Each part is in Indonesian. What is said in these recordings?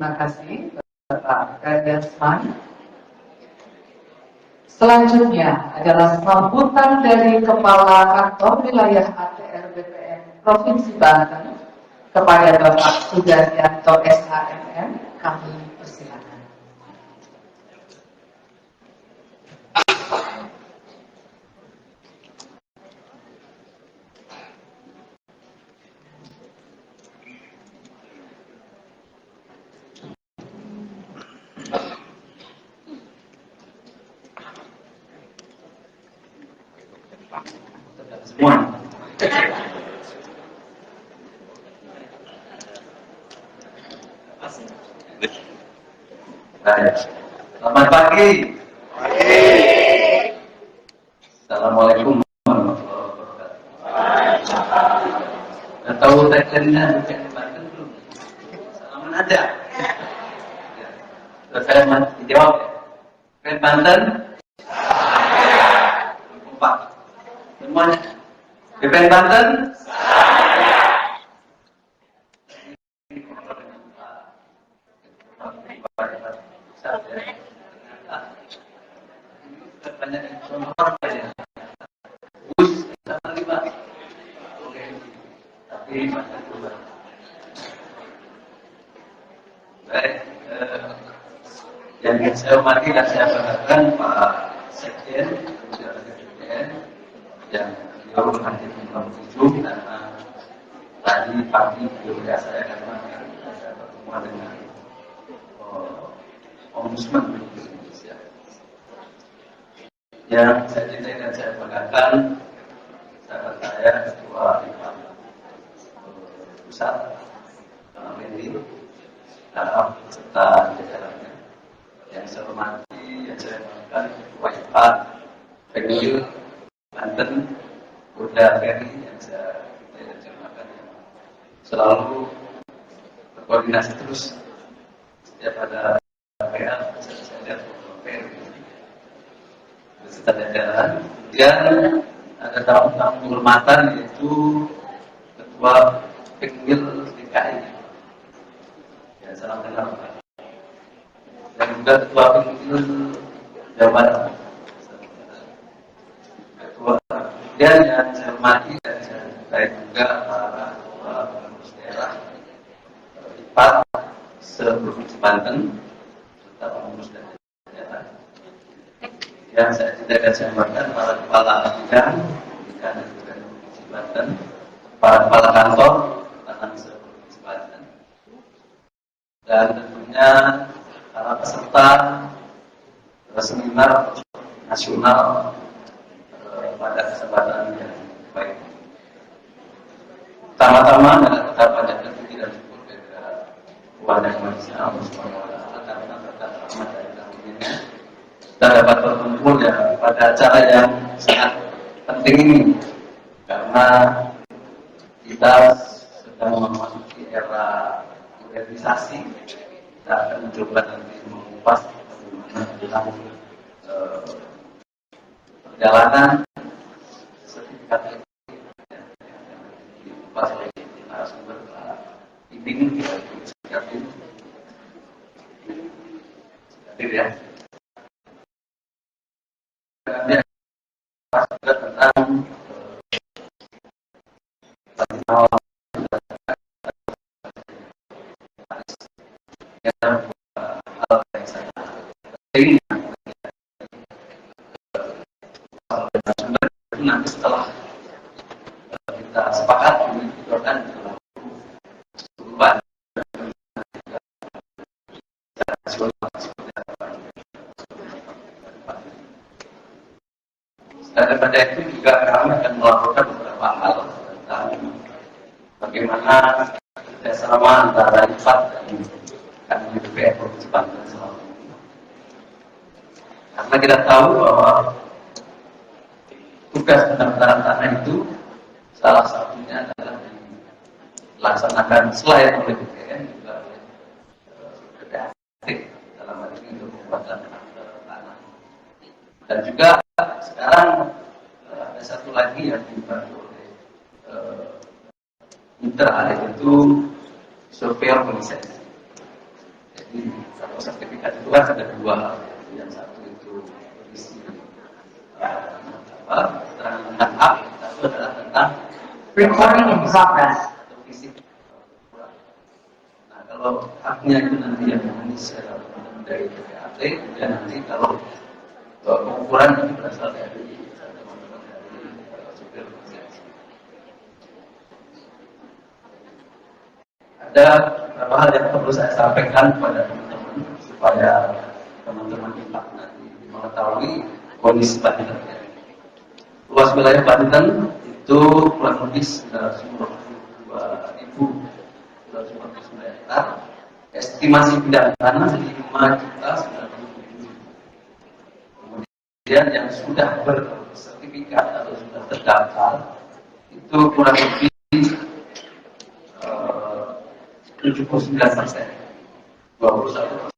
Terima kasih Bapak Desman. Selanjutnya adalah sambutan dari Kepala Kantor Wilayah ATR BPN Provinsi Banten kepada Bapak Sudaryanto SHMM. Kami persilakan. Semua. Baik. Selamat pagi. Assalamualaikum warahmatullahi wabarakatuh. Udah tahu tagline-nya bukan Banten belum? Salaman aja. Ya. Terus saya dijawab ya. Bukan Banten? Empat. Semuanya. BPN Banten? Banyak contoh banyak. Sama lima. Oke. Tapi banyak juga. Baik. Yang saya hormati dan saya banggakan Pak Sekjen, BPN, yang beliau hadir di Komisi 7 karena tadi pagi juga saya karena ada pertemuan dengan Ombudsman Indonesia. Yang saya cintai dan saya banggakan sahabat saya Ketua Dewan Pusat Mendagri serta jajarannya. Yang saya hormati, yang saya banggakan Ketua IPA PGRI Banten Uda Ferry yang saya banggakan selalu berkoordinasi terus setiap ada PL saya lihat Ferry beserta jajaran. Kemudian ada tamu kehormatan yaitu Ketua Penggil DKI. Ya, salam kenal. Dan juga Ketua Penggil Jawa Barat. Ketua. Dan yang saya hormati dan saya cintai juga para pengurus daerah IPA se-Provinsi Banten serta pengurus dan jajaran. Yang saya cintai dan saya hormati para kepala bidang dan juga Provinsi Banten, para kepala kantor tentang se-Provinsi Banten, dan tentunya para peserta seminar nasional pada kesempatan yang baik. Pertama-tama dengan tetap banyak puji dan syukur kepada Tuhan Yang Maha Esa Allah Subhanahu wa Ta'ala karena berkat rahmat dari karunia kita dapat berkumpul ya pada acara yang sangat penting ini karena kita sedang memasuki era modernisasi. Kita akan mencoba nanti mengupas bagaimana perjalanan sertifikat pas narasumber bimbing kita hadir ya. Pas juga tentang hal yang sangat penting nanti setelah kita sepakat itu akan berubah daripada itu juga kami akan melakukan beberapa hal tentang bagaimana kerjasama antara IPAT dan BPN Provinsi Banten selama ini. Karena kita tahu bahwa tugas pendaftaran tanah itu salah satunya adalah dilaksanakan selain oleh BPN juga oleh PPAT dalam hal ini untuk pembuatan tanah. Dan juga sekarang ada satu lagi yang dibantu oleh mitra yaitu surveyor lisensi. Kalau sertifikat itu kan ada dua hal. Yang satu itu berisi keterangan hak, satu adalah tentang Recording in progress. atau fisik. Nah, kalau haknya itu nanti yang secara dari PPAT, dan nanti kalau pengukuran itu berasal dari teman-teman dari supir organisasi. Ada beberapa hal yang perlu saya sampaikan kepada teman-teman supaya teman-teman nanti mengetahui kondisi Banten. Luas wilayah Banten itu kurang lebih 922.259 hektar. Estimasi bidang tanah 5.097.000. Kemudian yang sudah bersertifikat atau sudah terdaftar itu kurang lebih 79%. 21%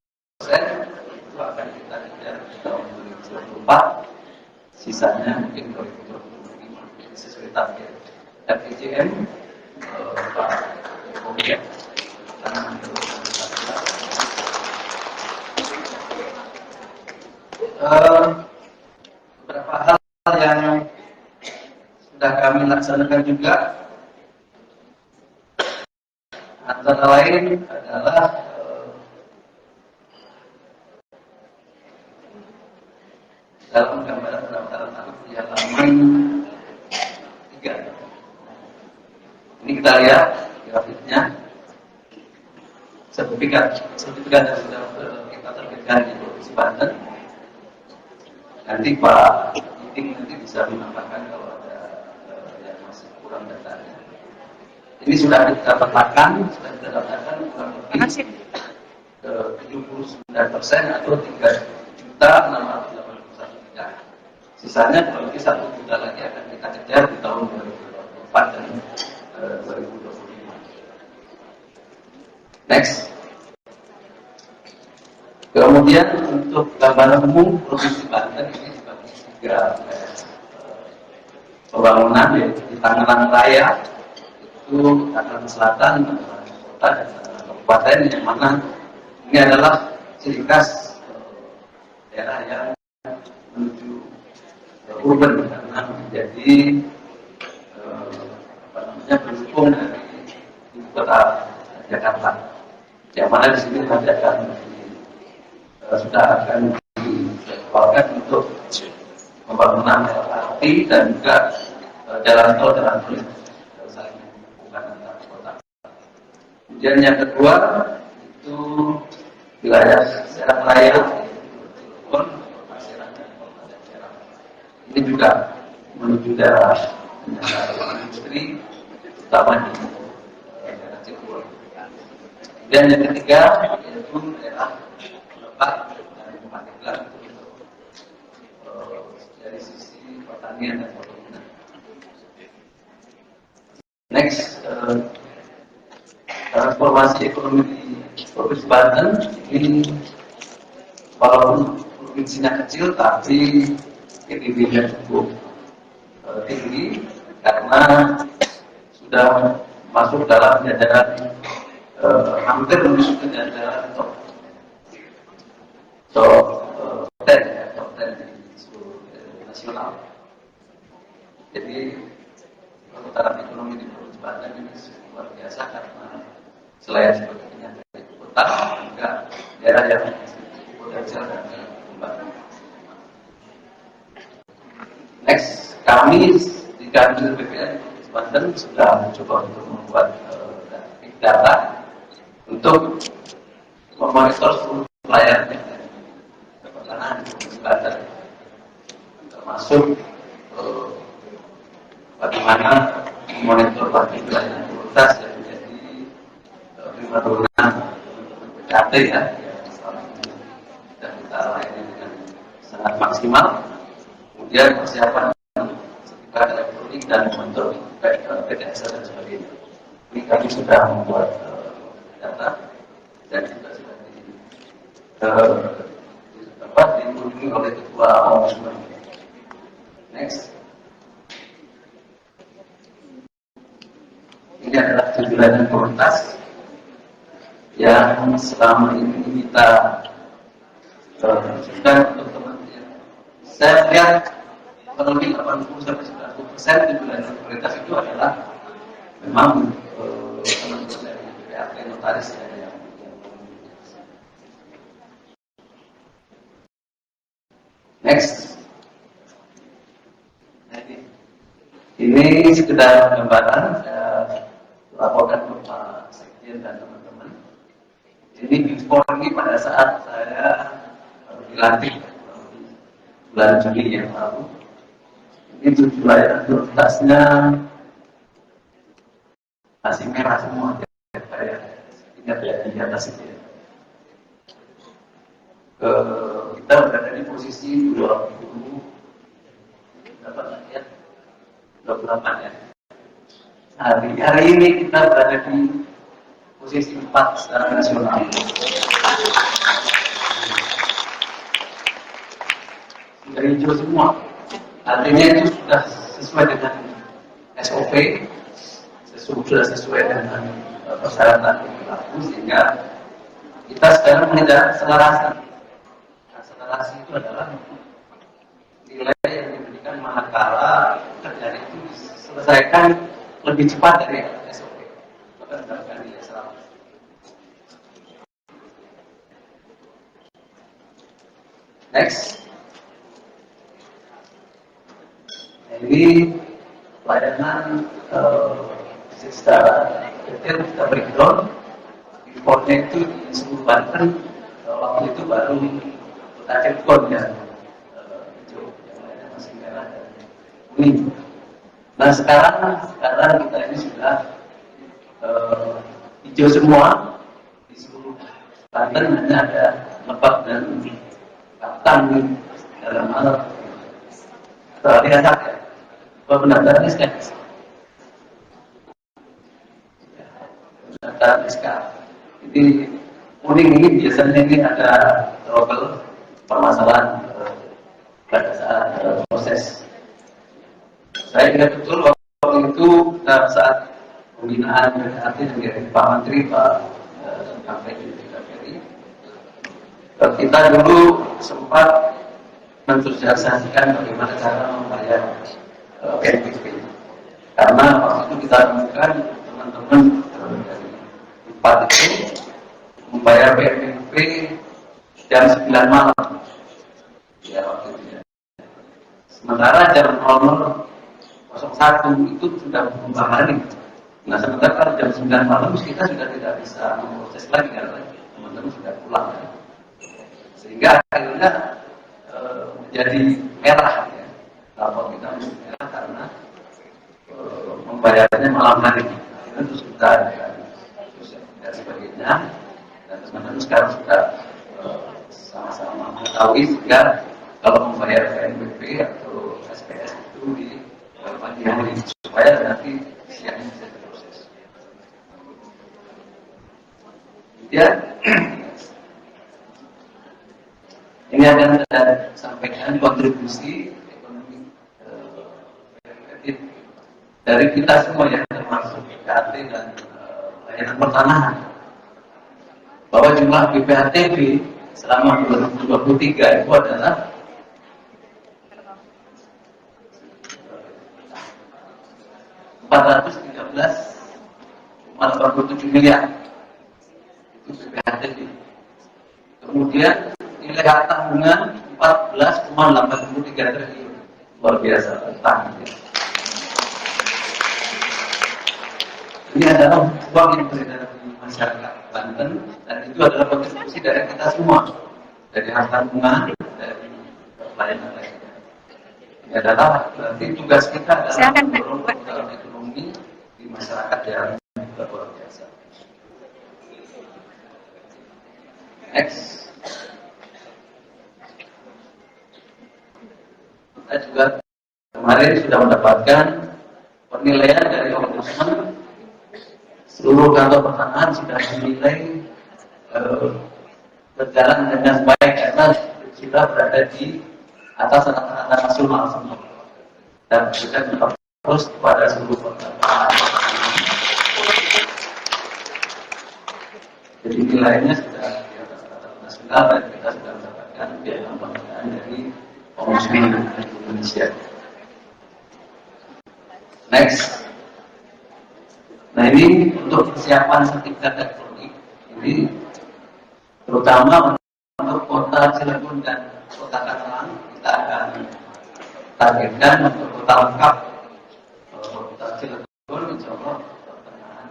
itu akan kita kejar di tahun 2024. Sisanya mungkin 2025 sesuai target FPJM Pak Jokowi. Beberapa hal yang sudah kami laksanakan juga antara lain adalah dalam gambaran pendaftaran tanah di halaman 3. Ini kita lihat grafiknya. Sertifikat yang sudah kita terbitkan di Provinsi Banten. Nanti Pak Iding nanti bisa menambahkan kalau ada yang masih kurang datanya. Ini sudah kita petakan, sudah kita daftarkan kurang lebih 79% atau 3.681.000. Sisanya kurang lebih 1 juta lagi akan kita kejar di tahun 2024 dan 2025. Next. Kemudian untuk gambaran umum Provinsi Banten ini dibagi 3 pembangunan, yaitu di Tangerang Raya, itu Tangerang Selatan, Tangerang Kota, dan Tangerang Kabupaten, yang mana ini adalah ciri khas daerah yang menuju urban karena menjadi berhubung dari ibu kota Jakarta, yang mana di sini sudah akan dikeluarkan untuk pembangunan LRT dan juga jalan tol saling menghubungkan antar kota. Kemudian yang kedua itu wilayah Serang Raya, Cirebon, Serang dan Kabupaten Serang. Ini juga menuju daerah industri, utama di daerah Cirebon. Dan yang ketiga yaitu daerah Lebak dan Pandeglang dari sisi pertanian dan perkebunan. Next, transformasi ekonomi di Provinsi Banten ini walaupun provinsinya kecil tapi PDB-nya cukup tinggi karena sudah masuk dalam jajaran hampir menuju ke jajaran top 10 di seluruh nasional. Jadi perputaran ekonomi di Provinsi Banten ini luar biasa karena selain sebagai penyangga ibu kota, juga daerah yang potensial dan berkembang. Next, kami di Kanwil BPN Banten sudah mencoba untuk membuat big data untuk memonitor seluruh layarnya pertanahan di Provinsi Banten, termasuk bagaimana memonitor wilayah prioritas yang menjadi primadona PKT ya, dan kita layani dengan sangat maksimal. Kemudian persiapan sertifikat elektronik dan untuk PDS dan sebagainya. Ini kami sudah membuat data dan juga sudah dikunjungi oleh Ketua Ombudsman. Next. Ini adalah 9 prioritas yang selama ini kita sudah untuk teman-teman. Saya lihat kurang lebih 80-90% di bulan prioritas itu adalah memang teman-teman dari PAT notaris yang next. Ini sekedar gambaran saya laporkan ke Pak Sekjen dan teman-teman. Ini before ini pada saat saya dilantik bulan Juli yang lalu. Ini jumlah prioritasnya masih merah semua. Saya ingat ya di atas itu. Kita berada di posisi 28 ya. 28 ya. Hari ini kita berada di posisi 4 secara nasional. Sudah hijau semua. Artinya itu sudah sesuai dengan SOP, sudah sesuai dengan persyaratan yang berlaku, sehingga kita sekarang mengejar akselerasi. Akselerasi itu adalah nilai yang diberikan manakala pekerjaan itu diselesaikan lebih cepat dari SOP. Maka mendapatkan nilai 100. Next. Ini pelayanan secara detail kita breakdown. Reportnya itu di seluruh Banten, waktu itu baru kota Cirebon ya, hijau, yang lainnya masih merah dan kuning. Nah sekarang kita ini sudah hijau semua di seluruh Banten, hanya ada Lebak dan Batang dalam hal terlihat ya. Pendaftaran SK. Pendaftaran SK. Jadi kuning ini biasanya ini ada trouble permasalahan pada saat proses. Saya ingat betul waktu itu saat pembinaan arti dari Pak Menteri Pak Ferry. Kita dulu sempat mensosialisasikan bagaimana cara membayar PNBP. Karena waktu itu kita temukan teman-teman dari IPAT itu membayar PNBP jam 9 malam. Ya waktu itu ya. Sementara jam 00.01 itu sudah berubah hari. Nah sementara kalau jam 9 malam kita sudah tidak bisa memproses lagi karena teman-teman sudah pulang. Sehingga akhirnya menjadi merah ya. Kalau kita menjadi merah karena membayarnya malam hari. Itu sudah dan sebagainya. Dan teman-teman sekarang sudah sama-sama mengetahui sehingga kalau membayar PNBP atau SPS itu di pagi hari supaya nanti siangnya bisa diproses. Ya. Ini akan saya sampaikan kontribusi ekonomi dari kita semua yang termasuk BPAT dan layanan pertanahan. Bahwa jumlah BPATB selama 2023 itu adalah 413,87 miliar. Itu BPATB. Kemudian nilai hak tanggungan 14,83 triliun. Luar biasa utang. Ini adalah uang yang beredar di masyarakat Banten dan itu adalah kontribusi dari kita semua, dari hak tanggungan, dari pelayanan lainnya. Ini adalah berarti tugas kita adalah mendorong perputaran ekonomi di masyarakat yang luar biasa. Next. Kita juga kemarin sudah mendapatkan penilaian dari Ombudsman. Seluruh kantor pertanahan sudah dinilai berjalan dengan baik karena sudah berada di atas rata-rata nasional semua dan kita terus kepada seluruh pertanahan. Jadi nilainya sudah di atas rata-rata nasional dan kita sudah mendapatkan piagam penghargaan dari Ombudsman Indonesia. Next. Nah ini untuk persiapan sertifikat elektronik ini terutama untuk kota Cilegon dan kota Tangerang kita akan targetkan untuk kota lengkap kota Cilegon insya Allah pertengahan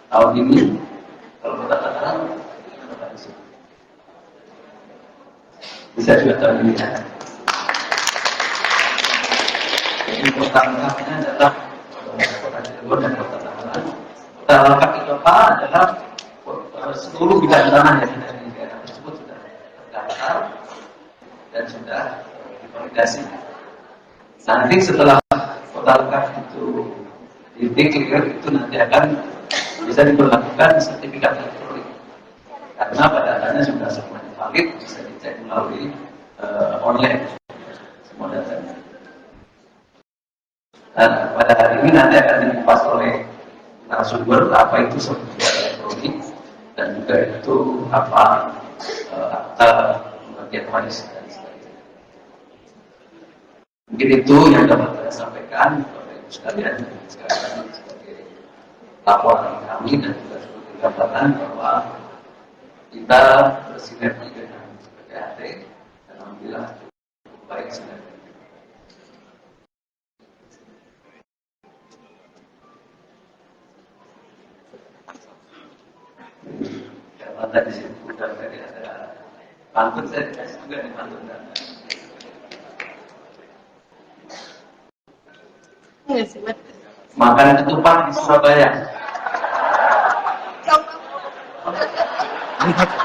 tahun ini. Kalau kota Tangerang bisa juga tahun ini ya. Jadi kota lengkapnya adalah kota Cilegon dan kota Tangerang. Kota lengkap itu apa? Adalah seluruh bidang tanah yang ada di daerah tersebut sudah terdaftar dan sudah divalidasi. Nanti setelah kota lengkap itu dideklar, itu nanti akan bisa diberlakukan sertifikat elektronik. Karena pada datanya sudah semuanya valid, bisa dicek melalui online semua datanya. Dan pada hari ini nanti akan dikupas oleh narasumber apa itu sertifikat elektronik dan juga itu apa akta pembagian waris dan sebagainya. Mungkin itu yang dapat saya sampaikan kepada ibu sekalian sebagai laporan kami dan juga sebagai gambaran bahwa kita bersinergi dengan PPAT dan alhamdulillah cukup baik sinergi. Karena tadi sudah tadi ada pantun, saya dikasih juga di pantun dan makan ketupat di Surabaya.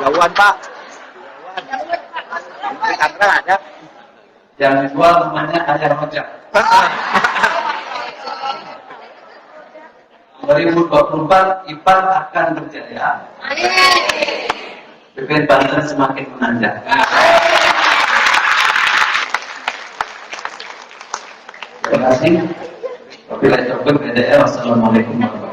Jauhan Pak. Di Tangerang ada. Yang dijual namanya ayam rojak. 2024 IPAN akan berjaya. BPN Banten semakin menanjak. Terima kasih. Wabillahi taufiq wal hidayah. Wassalamualaikum warahmatullahi wabarakatuh.